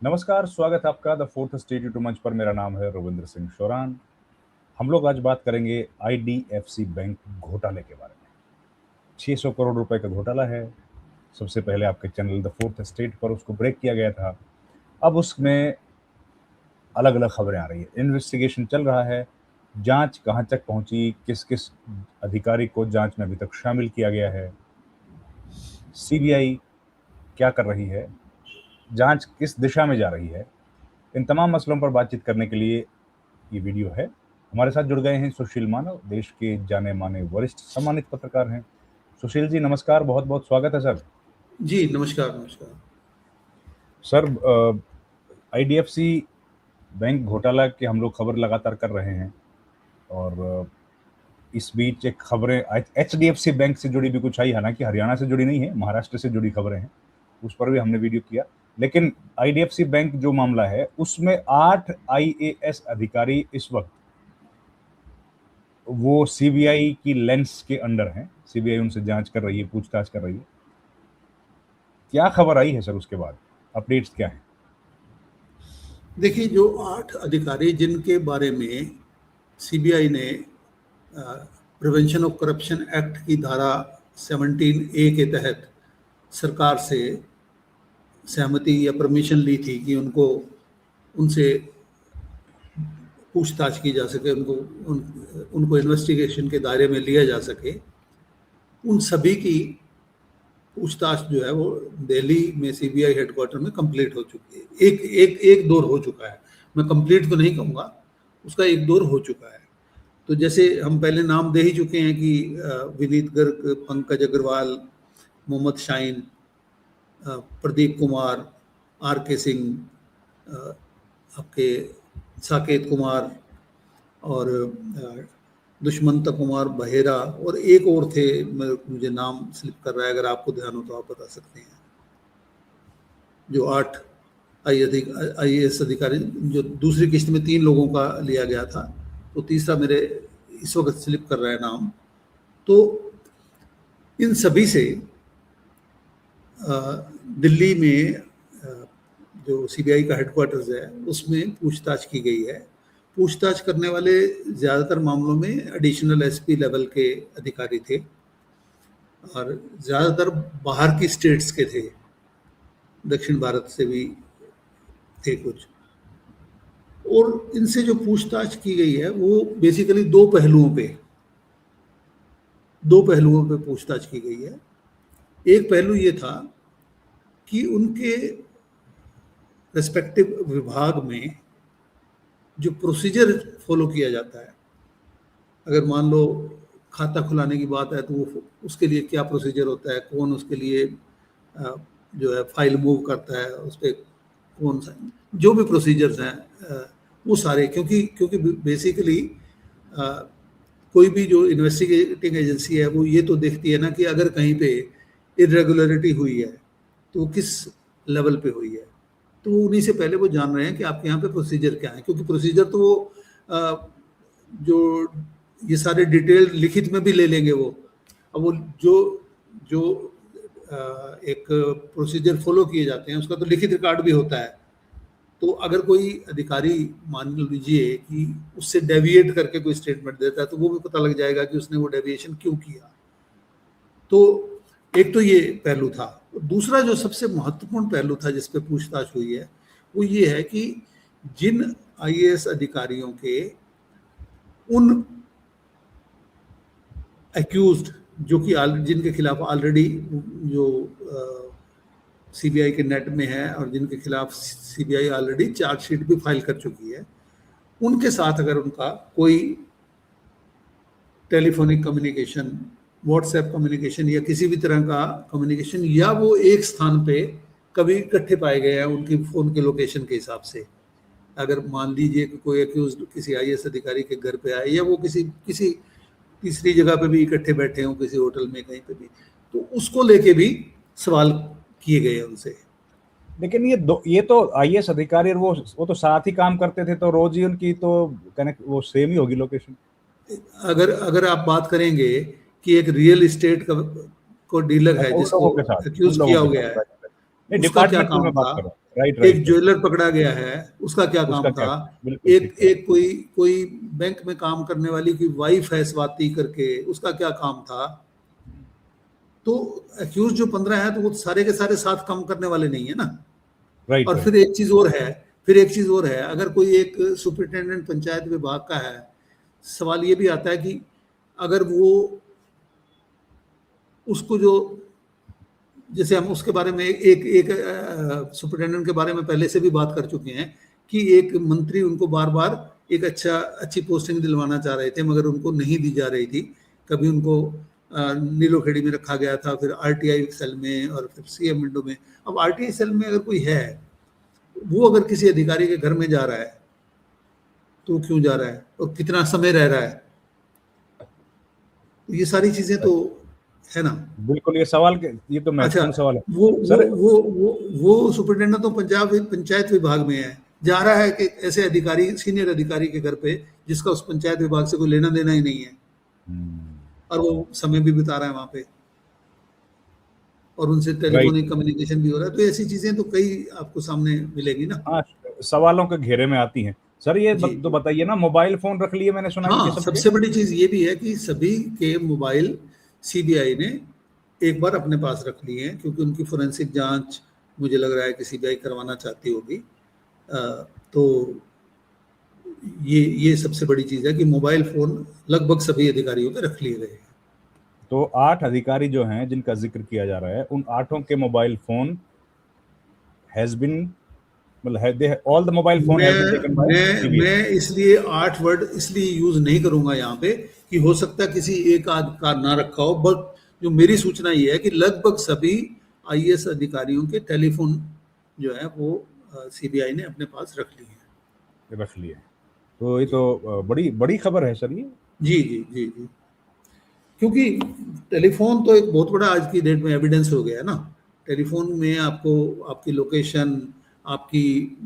नमस्कार, स्वागत है आपका द फोर्थ स्टेट यूट्यूब मंच पर। मेरा नाम है रविंद्र सिंह शोरान। हम लोग आज बात करेंगे आईडीएफसी बैंक घोटाले के बारे में। 600 करोड़ रुपए का घोटाला है। सबसे पहले आपके चैनल द फोर्थ स्टेट पर उसको ब्रेक किया गया था। अब उसमें अलग अलग खबरें आ रही है। इन्वेस्टिगेशन चल रहा है। जांच कहां तक पहुंची, किस किस अधिकारी को जांच में अभी तक शामिल किया गया है, सीबीआई क्या कर रही है, जांच किस दिशा में जा रही है, इन तमाम मसलों पर बातचीत करने के लिए ये वीडियो है। हमारे साथ जुड़ गए हैं सुशील मानव, देश के जाने माने वरिष्ठ सम्मानित पत्रकार हैं। सुशील जी नमस्कार, बहुत बहुत स्वागत है सर। जी नमस्कार। नमस्कार सर, आईडीएफसी बैंक घोटाला की हम लोग खबर लगातार कर रहे हैं और इस बीच एक खबरें एचडीएफसी बैंक से जुड़ी भी कुछ आई, हालांकि हरियाणा से जुड़ी नहीं है, महाराष्ट्र से जुड़ी खबरें हैं, उस पर भी हमने वीडियो किया। लेकिन आईडीएफसी बैंक जो मामला है उसमें 8 आईएएस अधिकारी इस वक्त वो सीबीआई की लेंस के अंडर हैं। सीबीआई उनसे जांच कर रही है, पूछताछ कर रही है। क्या खबर आई है सर उसके बाद, अपडेट्स क्या है? देखिए, जो 8 अधिकारी जिनके बारे में सीबीआई ने प्रिवेंशन ऑफ करप्शन एक्ट की धारा 17A के तहत सरकार से सहमति या परमिशन ली थी कि उनसे पूछताछ की जा सके, उनको इन्वेस्टिगेशन के दायरे में लिया जा सके, उन सभी की पूछताछ जो है वो दिल्ली में सीबीआई हेडक्वार्टर में कंप्लीट हो चुकी है। एक दौर हो चुका है। मैं कंप्लीट तो नहीं कहूँगा, उसका एक दौर हो चुका है। तो जैसे हम पहले नाम दे ही चुके हैं कि विनीत गर्ग, पंकज अग्रवाल, मोहम्मद शाहीन, प्रदीप कुमार, आर के सिंह, आपके साकेत कुमार और दुष्मंत कुमार बहेरा और एक और थे, मुझे नाम स्लिप कर रहा है, अगर आपको ध्यान हो तो आप बता सकते हैं। जो 8 आईएएस अधिकारी, जो दूसरी किस्त में 3 लोगों का लिया गया था, तो तीसरा मेरे इस वक्त स्लिप कर रहा है नाम। तो इन सभी से दिल्ली में जो सीबीआई का हेडक्वार्टर्स है उसमें पूछताछ की गई है। पूछताछ करने वाले ज़्यादातर मामलों में एडिशनल एसपी लेवल के अधिकारी थे और ज़्यादातर बाहर की स्टेट्स के थे, दक्षिण भारत से भी थे कुछ। और इनसे जो पूछताछ की गई है वो बेसिकली दो पहलुओं पे पूछताछ की गई है। एक पहलू ये था कि उनके रेस्पेक्टिव विभाग में जो प्रोसीजर फॉलो किया जाता है, अगर मान लो खाता खुलाने की बात है तो वो उसके लिए क्या प्रोसीजर होता है, कौन उसके लिए जो है फाइल मूव करता है, उस पर कौन सा जो भी प्रोसीजर्स हैं वो सारे, क्योंकि बेसिकली कोई भी जो इन्वेस्टिगेटिंग एजेंसी है वो ये तो देखती है ना कि अगर कहीं पे इरेगुलरिटी हुई है तो किस लेवल पे हुई है। तो उन्हीं से पहले वो जान रहे हैं कि आपके यहाँ पे प्रोसीजर क्या है, क्योंकि प्रोसीजर तो वो जो ये सारे डिटेल लिखित में भी ले लेंगे वो। अब वो जो एक प्रोसीजर फॉलो किए जाते हैं उसका तो लिखित रिकॉर्ड भी होता है। तो अगर कोई अधिकारी मान लीजिए कि उससे डेविएट करके कोई स्टेटमेंट देता है तो वो भी पता लग जाएगा कि उसने वो डेविएशन क्यों किया। तो एक तो ये पहलू था। दूसरा जो सबसे महत्वपूर्ण पहलू था जिस पे पूछताछ हुई है वो ये है कि जिन आईएएस अधिकारियों के उन एक्यूज्ड जो कि जिनके खिलाफ ऑलरेडी जो सीबीआई के नेट में है और जिनके खिलाफ सीबीआई ऑलरेडी चार्जशीट भी फाइल कर चुकी है, उनके साथ अगर उनका कोई टेलीफोनिक कम्युनिकेशन, व्हाट्सएप कम्युनिकेशन या किसी भी तरह का कम्युनिकेशन, या वो एक स्थान पे कभी इकट्ठे पाए गए हैं उनकी फ़ोन के लोकेशन के हिसाब से, अगर मान लीजिए कि कोई एक्यूज किसी आईएएस अधिकारी के घर पे आए या वो किसी तीसरी जगह पे भी इकट्ठे बैठे हों, किसी होटल में कहीं पे भी, तो उसको लेके भी सवाल किए गए उनसे। लेकिन ये तो आईएएस अधिकारी वो तो साथ ही काम करते थे, तो रोज ही उनकी तो कनेक्ट वो सेम ही होगी लोकेशन। अगर आप बात करेंगे कि एक रियल एस्टेट को डीलर है जिसको एक्यूज किया हो गया है, उसका क्या काम था, राइट एक राइट। ज्वेलर पकड़ा गया है, उसका क्या उसका काम क्या? था? बिल्कुल ठीक एक है। एक कोई कोई बैंक में काम करने वाली की वाइफ है स्वाति करके, उसका क्या काम था? तो एक्यूज जो 15 है तो वो सारे के सारे साथ काम करने वाले नहीं है ना। राइट और राइट। फिर एक चीज और है, अगर कोई एक सुपरिटेंडेंट पंचायत विभाग का है, सवाल ये भी आता है कि अगर वो उसको जो, जैसे हम उसके बारे में एक एक सुपरिटेंडेंट के बारे में पहले से भी बात कर चुके हैं कि एक मंत्री उनको बार बार एक अच्छी पोस्टिंग दिलवाना चाह रहे थे, मगर उनको नहीं दी जा रही थी। कभी उनको नीलोखेड़ी में रखा गया था, फिर आरटीआई सेल में, और फिर सीएम विंडो में। अब आरटीआई सेल में अगर कोई है, वो अगर किसी अधिकारी के घर में जा रहा है तो वो क्यों जा रहा है और कितना समय रह रहा है, तो ये सारी चीजें तो है ना। बिल्कुल, ये सवाल ये तो अच्छा, महत्वपूर्ण सवाल है वो वो सर। वो वो वो सुपरिटेंडेंट तो पंजाब पंचायत विभाग में है, जा रहा है कि ऐसे अधिकारी, सीनियर अधिकारी के घर पे जिसका उस पंचायत विभाग से कोई लेना देना ही नहीं है, और वो समय भी बिता रहा है वहां पे, और उनसे राइट। टेलीफोनिक कम्युनिकेशन भी हो रहा है। तो ऐसी चीजें तो कई आपको सामने मिलेगी ना। हाँ, सवालों के घेरे में आती हैं सर। ये जी, तो बताइए ना, मोबाइल फोन रख लिए, मैंने सुना इनके हाँ, सबके। सबसे बड़ी चीज ये भी है कि सभी के मोबाइल सीबीआई ने एक बार अपने पास रख लिए हैं, क्योंकि उनकी फोरेंसिक जांच मुझे लग रहा है कि सीबीआई करवाना चाहती होगी। तो ये सबसे बड़ी चीज है कि मोबाइल फोन लगभग सभी अधिकारियों के रख लिए गए हैं। तो 8 अधिकारी जो हैं जिनका जिक्र किया जा रहा है, उन 8 के मोबाइल फोन हैज बीन, मतलब all the mobile phone has been taken by CBI. मैं इसलिए 8 वर्ड इसलिए यूज नहीं करूंगा यहाँ पे कि हो सकता है किसी एक आध का ना रखा हो, बट जो मेरी सूचना ये है कि लगभग सभी आईएएस अधिकारियों के टेलीफोन जो है वो सीबीआई ने अपने पास रख लिए हैं। रख लिए। तो ये तो बड़ी बड़ी खबर है सर ये। जी जी जी जी, क्योंकि टेलीफोन तो एक बहुत बड़ा आज की डेट में एविडेंस हो गया है ना। टेलीफोन में आपको आपकी लोकेशन, आपकी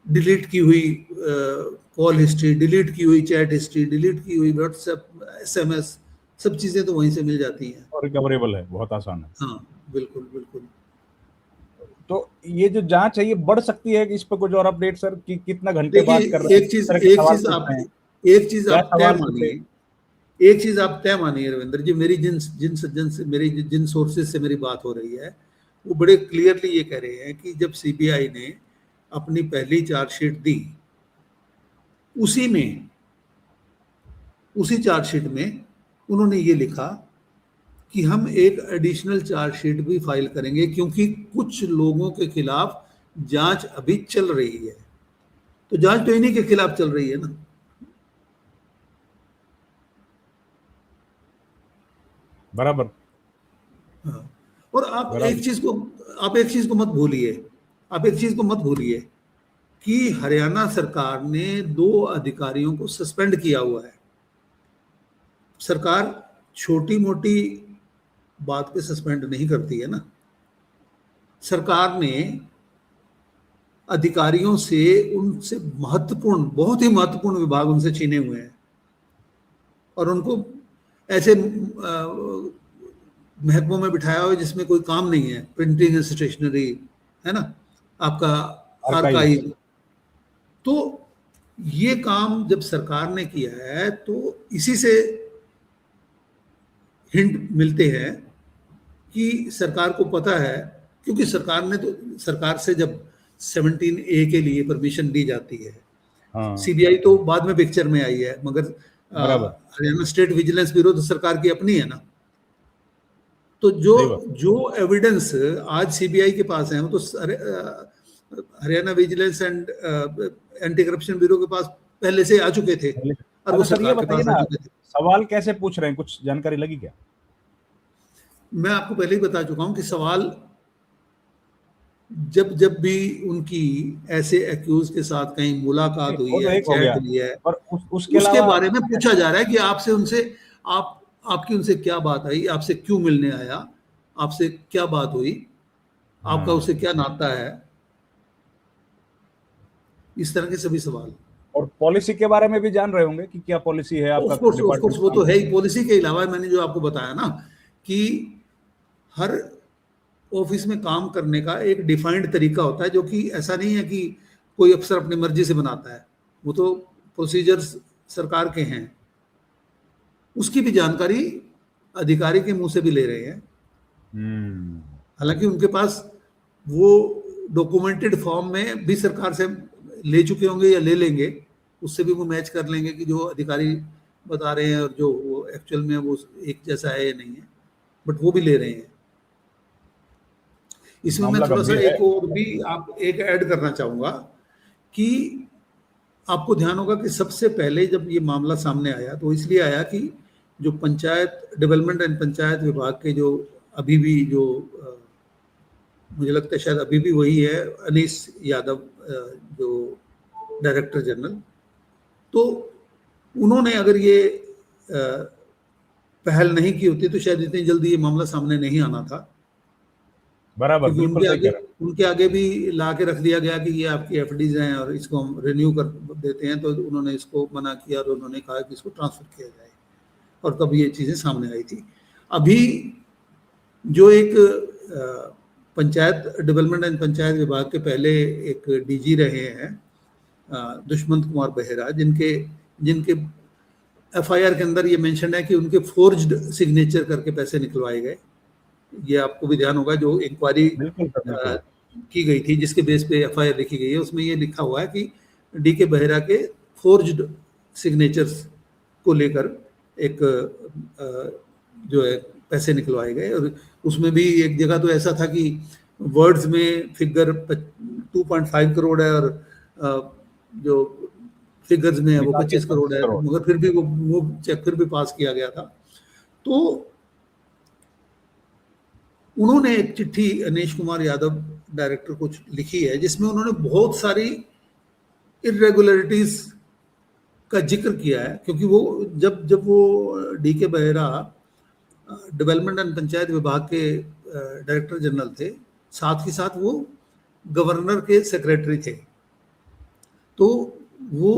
डिलीट की हुई कॉल हिस्ट्री, डिलीट की हुई चैट हिस्ट्री, डिलीट की हुई व्हाट्सएप, एसएमएस, सब चीज़ें तो वहीं से मिल जाती हैं। और रिकवरेबल है, बहुत आसान है। हाँ, बिल्कुल बिल्कुल। तो ये जो जांच है ये बढ़ सकती है कि इस पर कुछ और अपडेट सर, कि कितना घंटे बात कर देखिए, रहे हैं, किस तरह के सवाल पूछ रहे हैं, क्या आप तय सवाल पूछे। मानिए, एक चीज आप तय मानिए रविंद्र जी, मेरी जिन जिन सज्जन से, मेरी जिन सोर्सेज से मेरी बात हो रही है, वो बड़े क्लियरली ये कह रहे हैं कि जब सीबीआई ने अपनी पहली चार्जशीट दी, उसी चार्जशीट में उन्होंने ये लिखा कि हम एक एडिशनल चार्जशीट भी फाइल करेंगे, क्योंकि कुछ लोगों के खिलाफ जांच अभी चल रही है। तो जांच तो इन्हीं के खिलाफ चल रही है ना। बराबर। हाँ। और बराबर। आप एक चीज को मत भूलिए, आप एक चीज को मत भूलिए कि हरियाणा सरकार ने 2 अधिकारियों को सस्पेंड किया हुआ है। सरकार छोटी मोटी बात पे सस्पेंड नहीं करती है ना। सरकार ने अधिकारियों से, उनसे महत्वपूर्ण, बहुत ही महत्वपूर्ण विभाग उनसे छीने हुए हैं, और उनको ऐसे महकमों में बिठाया हुआ है जिसमें कोई काम नहीं है, प्रिंटिंग एंड स्टेशनरी, है ना, आपका आर्काइव। आर्काइव। तो ये काम जब सरकार ने किया है, तो इसी से हिंट मिलते हैं कि सरकार को पता है, क्योंकि सरकार से जब 17A के लिए परमिशन दी जाती है, हाँ, सीबीआई तो बाद में पिक्चर में आई है, मगर बराबर। हरियाणा स्टेट विजिलेंस ब्यूरो तो सरकार की अपनी है ना। तो जो सही बात। जो एविडेंस आज सीबीआई के पास है, वो तो Haryana vigilance and anti corruption bureau के पास पहले से आ चुके थे, और वो अच्छा सर, ये सरकार के बताइए पास आ ना, चुके थे। सवाल कैसे पूछ रहे हैं, कुछ जानकारी लगी क्या? मैं आपको पहले ही बता चुका हूं कि सवाल जब जब भी उनकी ऐसे एक्यूज के साथ कहीं मुलाकात हुई वो तो है, एक हो चैट गया, हुई है, पर उसके उसके अलावा बारे में पूछा जा रहा है कि आपसे उनसे आप आपकी उनसे क्या बात आई, आपसे क्यों मिलने आया, आपसे क्या बात हुई, आपका उससे क्या नाता है, इस तरह के सभी सवाल। और पॉलिसी के बारे में भी जान रहे होंगे कि क्या पॉलिसी है आपका ऑफ कोर्स, डिपार्टमेंट वो काम तो है करता ही। पॉलिसी के अलावा मैंने जो आपको बताया ना कि हर ऑफिस में काम करने का एक डिफाइंड तरीका होता है, जो कि ऐसा नहीं है कि कोई अफसर अपनी मर्जी से बनाता है, वो तो प्रोसीजर्स सरकार के हैं। उसकी भी जानकारी अधिकारी के मुंह से भी ले रहे हैं। हालांकि उनके पास वो डॉक्यूमेंटेड फॉर्म में भी सरकार से ले चुके होंगे या ले लेंगे, उससे भी वो मैच कर लेंगे कि जो अधिकारी बता रहे हैं और जो वो एक्चुअल में वो एक जैसा है या नहीं है, बट वो भी ले रहे हैं। इसमें मैं थोड़ा सा एक और भी आप एक ऐड करना चाहूंगा कि आपको ध्यान होगा कि सबसे पहले जब ये मामला सामने आया तो इसलिए आया कि जो पंचायत डेवलपमेंट एंड पंचायत विभाग के जो अभी भी जो मुझे लगता है शायद अभी भी वही है, अनीस यादव जो डायरेक्टर जनरल, तो उन्होंने अगर ये पहल नहीं की होती तो शायद इतनी जल्दी ये मामला सामने नहीं आना था। बराबर, उनके आगे भी ला के रख दिया गया कि ये आपकी एफडीज हैं और इसको हम रिन्यू कर देते हैं, तो उन्होंने इसको मना किया और उन्होंने कहा कि इसको ट्रांसफर किया जाए, और तब ये चीज़ें सामने आई थी। अभी जो एक पंचायत डेवलपमेंट एंड पंचायत विभाग के पहले एक डीजी रहे हैं दुष्मंत कुमार बेहरा, जिनके एफआईआर के अंदर ये मेंशन है कि उनके फोर्ज्ड सिग्नेचर करके पैसे निकलवाए गए। ये आपको भी ध्यान होगा, जो इंक्वायरी की गई थी जिसके बेस पे एफआईआर लिखी गई है, उसमें ये लिखा हुआ है कि डी के बेहरा के फोर्ज्ड सिग्नेचर्स को लेकर एक जो है पैसे निकलवाए गए। और उसमें भी एक जगह तो ऐसा था कि वर्ड्स में फिगर 2.5 करोड़ है और जो फिगर्स में है वो 25 करोड़ है, मगर फिर भी वो चेक फिर भी पास किया गया था। तो उन्होंने एक चिट्ठी अनीश कुमार यादव डायरेक्टर को लिखी है जिसमें उन्होंने बहुत सारी इरेगुलरिटीज का जिक्र किया है, क्योंकि वो जब वो डी के बेहरा डेवलपमेंट एंड पंचायत विभाग के डायरेक्टर जनरल थे, साथ ही साथ वो गवर्नर के सेक्रेटरी थे, तो वो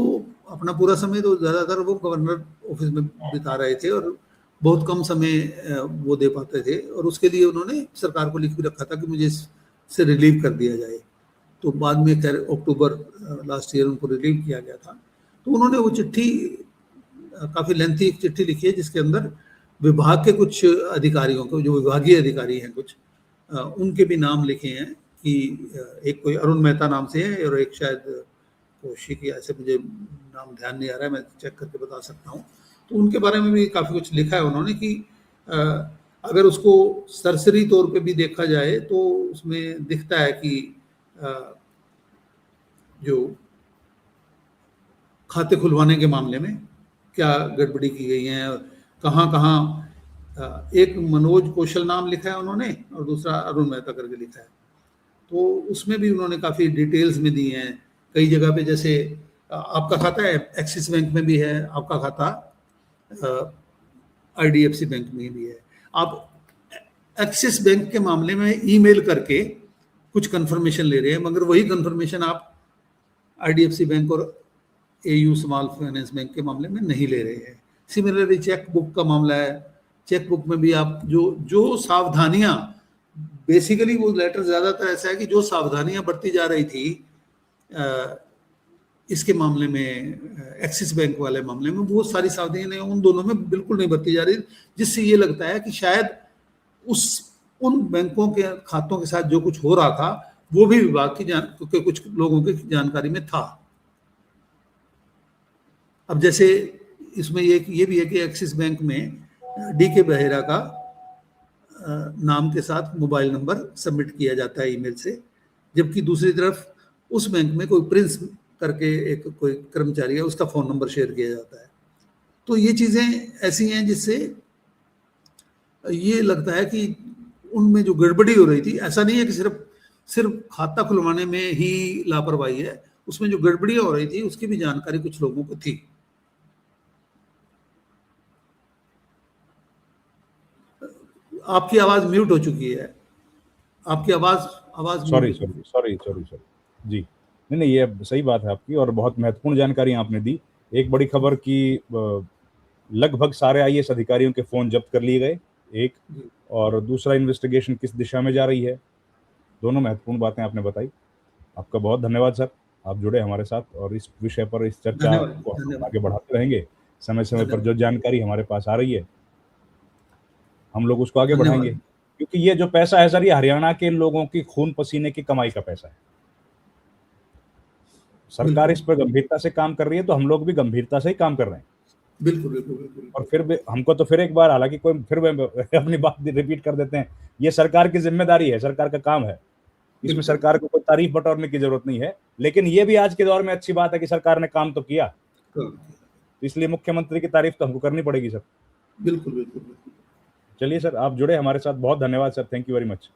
अपना पूरा समय तो ज़्यादातर वो गवर्नर ऑफिस में बिता रहे थे और बहुत कम समय वो दे पाते थे, और उसके लिए उन्होंने सरकार को लिख भी रखा था कि मुझे इससे रिलीव कर दिया जाए। तो बाद में खैर अक्टूबर लास्ट ईयर उनको रिलीव किया गया था। तो उन्होंने वो चिट्ठी काफ़ी लेंथी चिट्ठी लिखी है जिसके अंदर विभाग के कुछ अधिकारियों को, जो विभागीय अधिकारी हैं कुछ, उनके भी नाम लिखे हैं कि एक कोई अरुण मेहता नाम से है और एक शायद कौशिक, ऐसे मुझे नाम ध्यान नहीं आ रहा है, मैं चेक करके बता सकता हूँ। तो उनके बारे में भी काफ़ी कुछ लिखा है उन्होंने कि अगर उसको सरसरी तौर पे भी देखा जाए तो उसमें दिखता है कि जो खाते खुलवाने के मामले में क्या गड़बड़ी की गई है, कहाँ कहाँ एक मनोज कौशल नाम लिखा है उन्होंने और दूसरा अरुण मेहता करके लिखा है। तो उसमें भी उन्होंने काफ़ी डिटेल्स में दी हैं कई जगह पे, जैसे आपका खाता है एक्सिस बैंक में भी है, आपका खाता आईडीएफसी बैंक में भी है। आप एक्सिस बैंक के मामले में ईमेल करके कुछ कंफर्मेशन ले रहे हैं, मगर वही कंफर्मेशन आप आईडीएफसी बैंक और एयू स्मॉल फाइनेंस बैंक के मामले में नहीं ले रहे हैं। सिमिलरली चेक बुक का मामला है, चेक बुक में भी आप जो सावधानियां, बेसिकली वो लेटर ज़्यादातर ऐसा है कि जो सावधानियां बरती जा रही थी इसके मामले में, एक्सिस बैंक वाले मामले में, वो सारी सावधानियां उन दोनों में बिल्कुल नहीं बरती जा रही, जिससे ये लगता है कि शायद उन बैंकों के खातों के साथ जो कुछ हो रहा था वो भी विभाग के कुछ लोगों की जानकारी में था। अब जैसे इसमें ये भी है कि एक्सिस बैंक में डी के बेहरा का नाम के साथ मोबाइल नंबर सबमिट किया जाता है ईमेल से, जबकि दूसरी तरफ उस बैंक में कोई प्रिंस करके एक कोई कर्मचारी है, उसका फ़ोन नंबर शेयर किया जाता है। तो ये चीज़ें ऐसी हैं जिससे ये लगता है कि उनमें जो गड़बड़ी हो रही थी, ऐसा नहीं है कि सिर्फ खाता खुलवाने में ही लापरवाही है, उसमें जो गड़बड़ियाँ हो रही थी उसकी भी जानकारी कुछ लोगों को थी। आपकी आवाज म्यूट हो चुकी है, आपकी आवाज सॉरी जी, नहीं ये सही बात है आपकी, और बहुत महत्वपूर्ण जानकारी आपने दी। एक बड़ी खबर की लगभग सारे आईएएस अधिकारियों के फोन जब्त कर लिए गए एक, जी, और दूसरा इन्वेस्टिगेशन किस दिशा में जा रही है। दोनों महत्वपूर्ण बातें आपने बताई। आपका बहुत धन्यवाद सर, आप जुड़े हमारे साथ और इस विषय पर इस चर्चा धन्यवाद, को हम धन्यवाद, आगे बढ़ाते रहेंगे। समय-समय पर धन्यवाद, जो जानकारी हमारे पास आ रही है, हम लोग उसको आगे बढ़ाएँगे। धन्यवाद। क्योंकि ये जो पैसा है सर, ये हरियाणा के लोगों की खून-पसीने की कमाई का पैसा है। सरकार बिल्कुल, इस पर गंभीरता से काम कर रही है, तो हम लोग भी गंभीरता से ही काम कर रहे हैं। बिल्कुल, बिल्कुल, बिल्कुल, और बिल्कुल। फिर भी हमको तो फिर एक बार, हालाँकि कोई फिर व अपनी बात रिपीट कर देते हैं। ये सरकार की ज़िम्मेदारी है, सरकार का काम है। इसमें बिल्कुल, सरकार को कोई तारीफ़ बटोरने की ज़रूरत नहीं है। लेकिन ये भी आज के दौर में अच्छी बात है कि सरकार ने काम तो किया। हाँ, तो इसलिए मुख्यमंत्री की तारीफ़ तो हमको करनी पड़ेगी सर। बिल्कुल, बिल्कुल, बिल्कुल। चलिए सर, आप जुड़े हमारे साथ, बहुत धन्यवाद sir, thank you very much.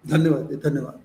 धन्यवाद जी, धन्यवाद।